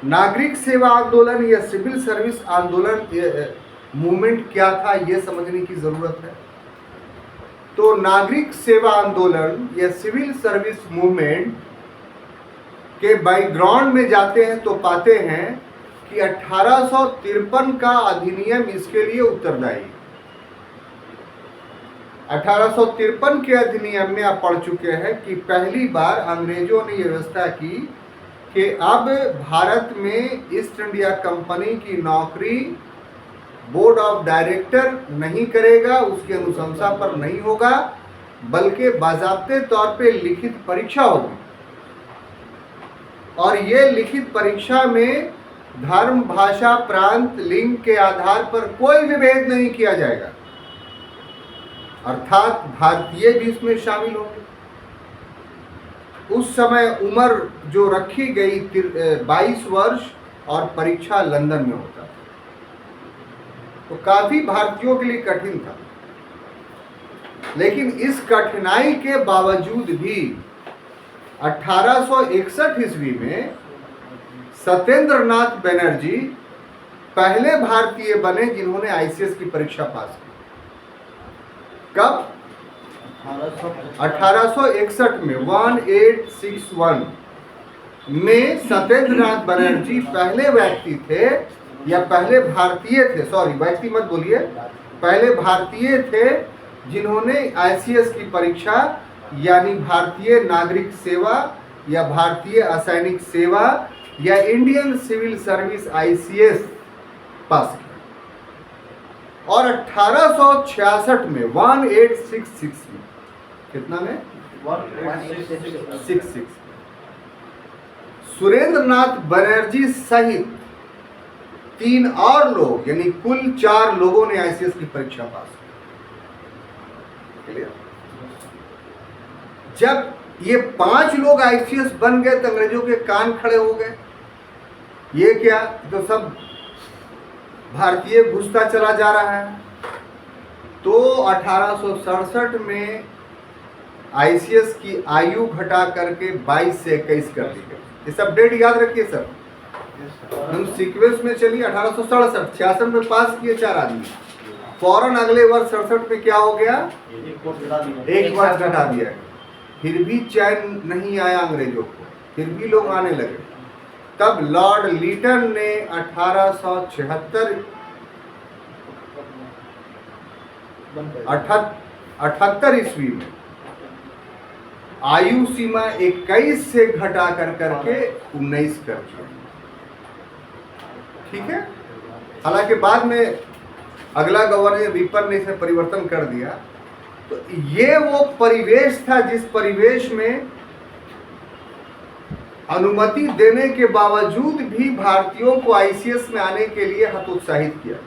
नागरिक सेवा आंदोलन या सिविल सर्विस आंदोलन मूवमेंट क्या था, ये समझने की जरूरत है। तो नागरिक सेवा आंदोलन या सिविल सर्विस मूवमेंट के बैकग्राउंड में जाते हैं तो पाते हैं कि 1853 का अधिनियम इसके लिए उत्तरदायी। 1853 के अधिनियम में आप पढ़ चुके हैं कि पहली बार अंग्रेजों ने यह व्यवस्था की कि अब भारत में ईस्ट इंडिया कंपनी की नौकरी बोर्ड ऑफ डायरेक्टर नहीं करेगा, उसकी अनुशंसा पर नहीं होगा, बल्कि बाज़ाब्ते तौर पे लिखित परीक्षा होगी और ये लिखित परीक्षा में धर्म, भाषा, प्रांत, लिंग के आधार पर कोई विभेद नहीं किया जाएगा, अर्थात भारतीय भी इसमें शामिल होंगे। उस समय उम्र जो रखी गई 22 वर्ष और परीक्षा लंदन में होता था, तो काफी भारतीयों के लिए कठिन था। लेकिन इस कठिनाई के बावजूद भी 1861 ईस्वी में सत्येंद्रनाथ बनर्जी पहले भारतीय बने जिन्होंने आईसीएस की परीक्षा पास की। कब? 1861 में 1861 में सत्येंद्रनाथ बनर्जी पहले व्यक्ति थे या पहले भारतीय थे, सॉरी व्यक्ति मत बोलिए, पहले भारतीय थे जिन्होंने आईसीएस की परीक्षा यानी भारतीय नागरिक सेवा या भारतीय असैनिक सेवा या इंडियन सिविल सर्विस आईसीएस पास किया। और 1866 में 1866 में कितना में 1866 सुरेंद्रनाथ बनर्जी सहित 3 और लोग यानी कुल 4 लोगों ने आईसीएस की परीक्षा पास की। जब ये 5 लोग आईसीएस बन गए तो अंग्रेजों के कान खड़े हो गए। ये क्या, तो सब भारतीय घुसता चला जा रहा है। तो 1867 में आईसीएस की आयु घटा करके 22 से 21 कर दी गई। ये सब डेट याद रखिए सर, हम सीक्वेंस में चलिए। 1867 66 में पास किए 4 आदमी, फौरन अगले वर्ष 67 में क्या हो गया, 1 वर्ष घटा दिया गया। फिर भी चैन नहीं आया अंग्रेजों को, फिर भी लोग आने लगे। तब लॉर्ड लीटन ने 1878 ईस्वी में आयु सीमा 21 से घटा करके 19 कर दिया। ठीक है। हालांकि बाद में अगला गवर्नर रिपर ने इसे परिवर्तन कर दिया। तो ये वो परिवेश था जिस परिवेश में अनुमति देने के बावजूद भी भारतीयों को आईसीएस में आने के लिए हतोत्साहित किया।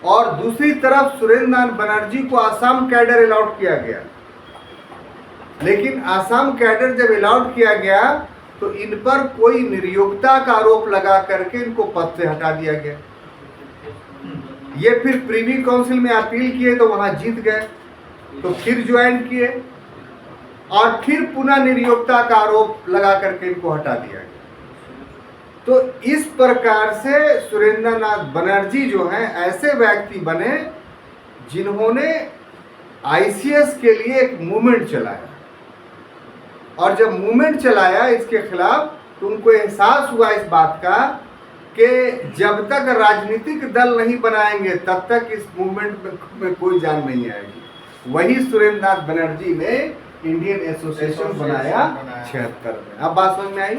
और दूसरी तरफ सुरेंद्र नाथ बनर्जी को आसाम कैडर अलाउड किया गया। लेकिन आसाम कैडर जब अलाउड किया गया तो इन पर कोई निर्योग्यता का आरोप लगा करके इनको पद से हटा दिया गया। ये फिर प्रीवी काउंसिल में अपील किए तो वहां जीत गए, तो फिर ज्वाइन किए और फिर पुनः निर्योग्यता का आरोप लगा करके इनको हटा दिया गया। तो इस प्रकार से सुरेंद्र नाथ बनर्जी जो हैं ऐसे व्यक्ति बने जिन्होंने आईसीएस के लिए एक मूवमेंट चलाया। और जब मूवमेंट चलाया इसके खिलाफ तो उनको एहसास हुआ इस बात का कि जब तक राजनीतिक दल नहीं बनाएंगे तब तक इस मूवमेंट में कोई जान नहीं आएगी। वही सुरेंद्र नाथ बनर्जी ने इंडियन एसोसिएशन बनाया 76 में। अब बात समझ में आई?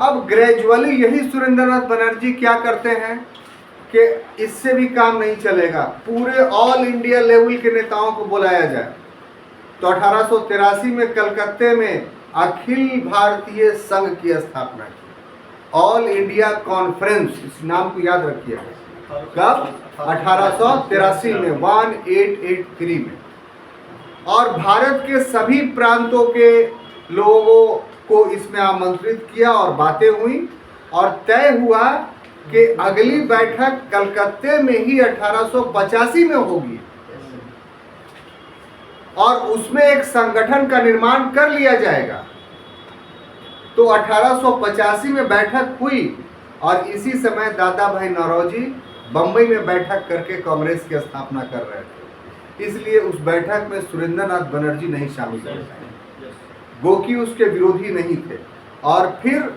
अब ग्रेजुअली यही सुरेंद्र नाथ बनर्जी क्या करते हैं कि इससे भी काम नहीं चलेगा, पूरे ऑल इंडिया लेवल के नेताओं को बुलाया जाए। तो 1883 में कलकत्ते में अखिल भारतीय संघ की स्थापना की, ऑल इंडिया कॉन्फ्रेंस, इस नाम को याद रखिएगा। कब? 1883 में, 1883 में। और भारत के सभी प्रांतों के लोगों को इसमें आमंत्रित किया और बातें हुई और तय हुआ कि अगली बैठक कलकत्ते में ही 1885 में होगी और उसमें एक संगठन का निर्माण कर लिया जाएगा। तो 1885 में बैठक हुई और इसी समय दादा भाई नौरोजी बंबई में बैठक करके कांग्रेस की स्थापना कर रहे थे। इसलिए उस बैठक में सुरेंद्र नाथ बनर्जी नहीं शामिल हुए, गोकी उसके विरोधी नहीं थे। और फिर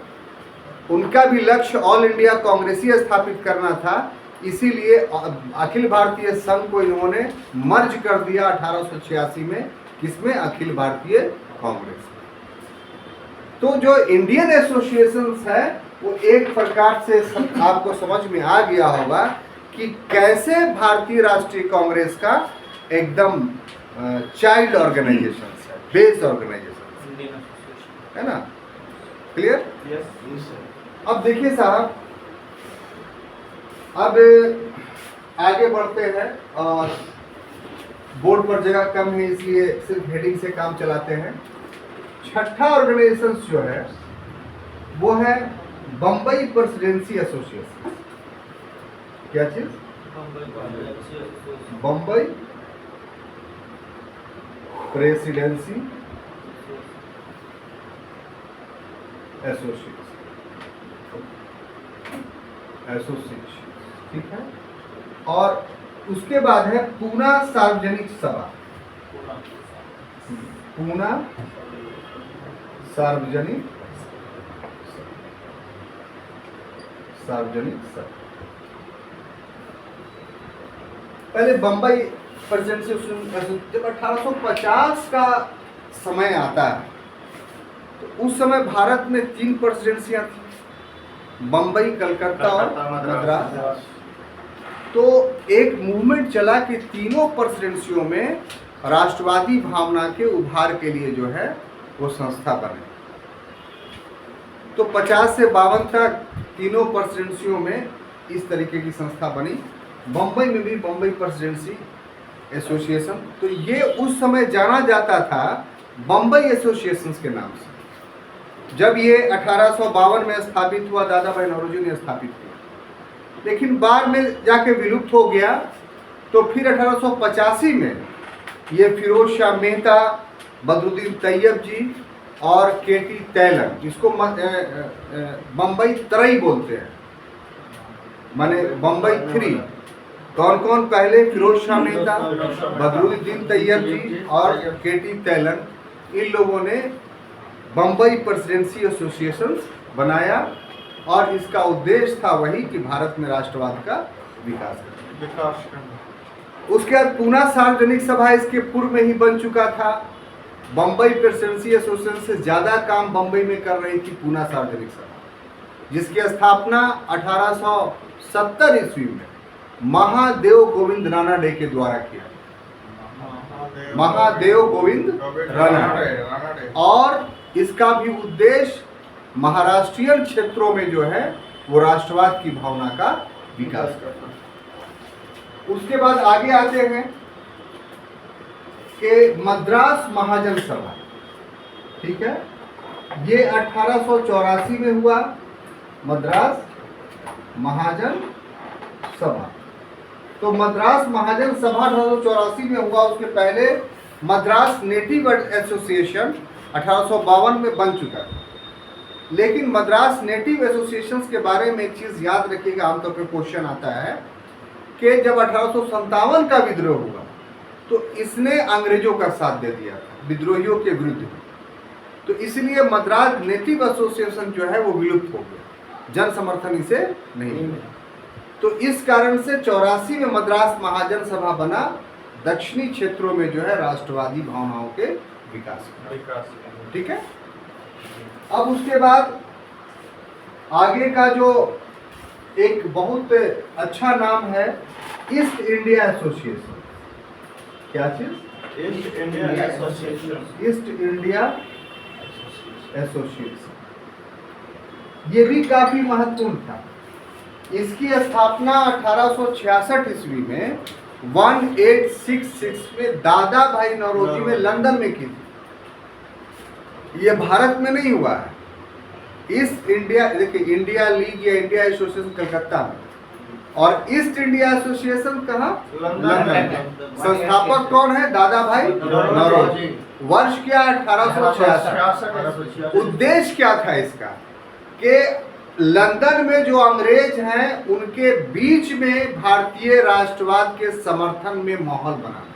उनका भी लक्ष्य ऑल इंडिया कांग्रेसी स्थापित करना था, इसीलिए अखिल भारतीय संघ को इन्होंने मर्ज कर दिया 1886 में। किसमें? अखिल भारतीय कांग्रेस। तो जो इंडियन एसोसिएशन है वो एक प्रकार से आपको समझ में आ गया होगा कि कैसे भारतीय राष्ट्रीय कांग्रेस का एकदम चाइल्ड ऑर्गेनाइजेशन है, बेस ऑर्गेनाइजेशन है ना। क्लियर? अब देखिए साहब, अब आगे बढ़ते हैं और बोर्ड पर जगह कम है इसलिए सिर्फ हेडिंग से काम चलाते हैं। छठा ऑर्गेनाइजेशन जो है वो है बम्बई प्रेसिडेंसी एसोसिएशन। क्या चीज? बम्बई प्रेसिडेंसी एसोसिएशन, ठीक है। और उसके बाद है पूना सार्वजनिक सभा, पूना सार्वजनिक सभा। पहले बम्बई प्रेसिडेंसी जब 1850 का समय आता है तो उस समय भारत में 3 प्रेसिडेंसियां थी, बम्बई, कलकत्ता और मद्रास। तो एक मूवमेंट चला कि तीनों प्रेसिडेंसियों में राष्ट्रवादी भावना के उभार के लिए जो है वो संस्था बने। तो 50 से 52 तक तीनों प्रेसिडेंसियों में इस तरीके की संस्था बनी। बम्बई में भी बम्बई प्रेसिडेंसी एसोसिएशन, तो ये उस समय जाना जाता था बम्बई एसोसिएशन के नाम से। जब ये 1852 में स्थापित हुआ, दादा भाई नौरोजी ने स्थापित किया, लेकिन बाद में जाके विलुप्त हो गया। तो फिर 1885 में ये फिरोज शाह मेहता, बदरुद्दीन तैयब जी और केटी तैलन, जिसको बम्बई तरई बोलते हैं, माने बम्बई 3, कौन कौन पहले? फिरोज शाह मेहता, बदरुद्दीन तैयब और केटी तैलन, इन लोगों ने बम्बई प्रेसिडेंसी एसोसिएशन बनाया और इसका उद्देश्य था वही कि भारत में राष्ट्रवाद का विकास करना। उसके बाद पूना सार्वजनिक सभा इसके पूर्व में ही बन चुका था। बम्बई प्रेसिडेंसी एसोसिएशन से ज़्यादा काम बम्बई में कर रही थी पूना सार्वजनिक सभा, जिसकी स्थापना 1870 ईस्वी में महादेव गोविंद रानाडे के द्वारा किया। महादेव गोविंद रानाडे। और इसका भी उद्देश्य महाराष्ट्रीयन क्षेत्रों में जो है वो राष्ट्रवाद की भावना का विकास करना। उसके बाद आगे आते हैं कि मद्रास महाजन सभा, ठीक है, ये 1884 में हुआ मद्रास महाजन सभा। तो मद्रास महाजन सभा 1884 में हुआ। उसके पहले मद्रास नेटिव एसोसिएशन 1852 में बन चुका था। लेकिन मद्रास नेटिव एसोसिएशन के बारे में एक चीज़ याद रखिएगा, आमतौर पर क्वेश्चन आता है कि जब 1857 का विद्रोह हुआ तो इसने अंग्रेजों का साथ दे दिया था विद्रोहियों के विरुद्ध। तो इसलिए मद्रास नेटिव एसोसिएशन जो है वो विलुप्त हो गया, जन समर्थन इसे नहीं मिला। तो इस कारण से 84 में मद्रास महाजन सभा बना, दक्षिणी क्षेत्रों में जो है राष्ट्रवादी भावनाओं के विकास। ठीक है। अब उसके बाद आगे का जो एक बहुत अच्छा नाम है ईस्ट इंडिया एसोसिएशन। क्या चीज? East India association. East India association ये भी काफी महत्वपूर्ण था। इसकी स्थापना 1866 ईस्वी में 1866 में दादा भाई नौरोजी ने लंदन में की थी। ये भारत में नहीं हुआ है। ईस्ट इंडिया, देखिए, इंडिया लीग या इंडिया एसोसिएशन कलकत्ता में, और ईस्ट इंडिया एसोसिएशन कहाँ? लंदन में। संस्थापक कौन है? दादा भाई नौरोजी। वर्ष क्या? 1866। उद्देश्य क्या था इसका? कि लंदन में जो अंग्रेज हैं उनके बीच में भारतीय राष्ट्रवाद के समर्थन में माहौल बनाना।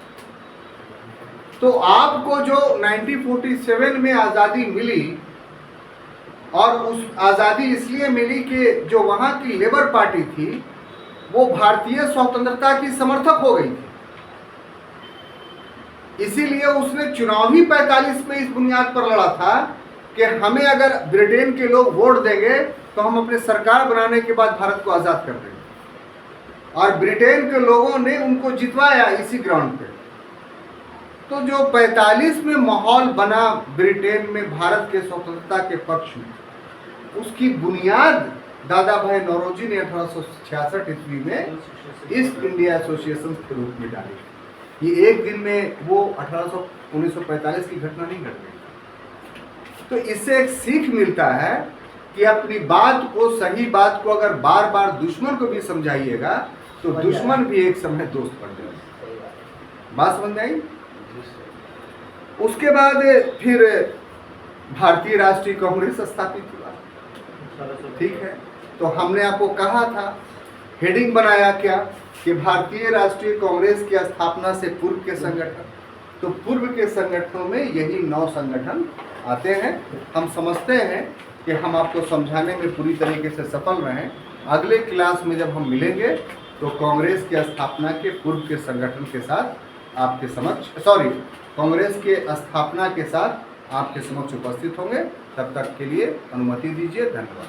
तो आपको जो 1947 में आज़ादी मिली, और उस आज़ादी इसलिए मिली कि जो वहाँ की लेबर पार्टी थी वो भारतीय स्वतंत्रता की समर्थक हो गई थी। इसीलिए उसने चुनावी 45 में इस बुनियाद पर लड़ा था कि हमें अगर ब्रिटेन के लोग वोट देंगे तो हम अपने सरकार बनाने के बाद भारत को आज़ाद कर देंगे। और ब्रिटेन के लोगों ने उनको जितवाया इसी ग्राउंड पे। तो जो 45 में माहौल बना ब्रिटेन में भारत के स्वतंत्रता के पक्ष में, उसकी बुनियाद दादा भाई नौरोजी ने 1866 ईस्वी में ईस्ट इंडिया एसोसिएशन के रूप में डाली। ये एक दिन में वो 1945 की घटना नहीं घट गई। तो इससे एक सीख मिलता है कि अपनी बात को, सही बात को अगर बार बार दुश्मन को भी समझाइएगा तो दुश्मन भी एक समय दोस्त बन जाएगा। बात समझ आई? उसके बाद फिर भारतीय राष्ट्रीय कांग्रेस स्थापित हुआ। ठीक है। तो हमने आपको कहा था, हेडिंग बनाया क्या, कि भारतीय राष्ट्रीय कांग्रेस की स्थापना से पूर्व के संगठन। तो पूर्व के संगठनों में यही 9 संगठन आते हैं। हम समझते हैं कि हम आपको समझाने में पूरी तरीके से सफल रहें। अगले क्लास में जब हम मिलेंगे तो कांग्रेस की स्थापना के पूर्व के संगठन के साथ आपके समक्ष, कांग्रेस के स्थापना के साथ आपके समक्ष उपस्थित होंगे। तब तक के लिए अनुमति दीजिए। धन्यवाद।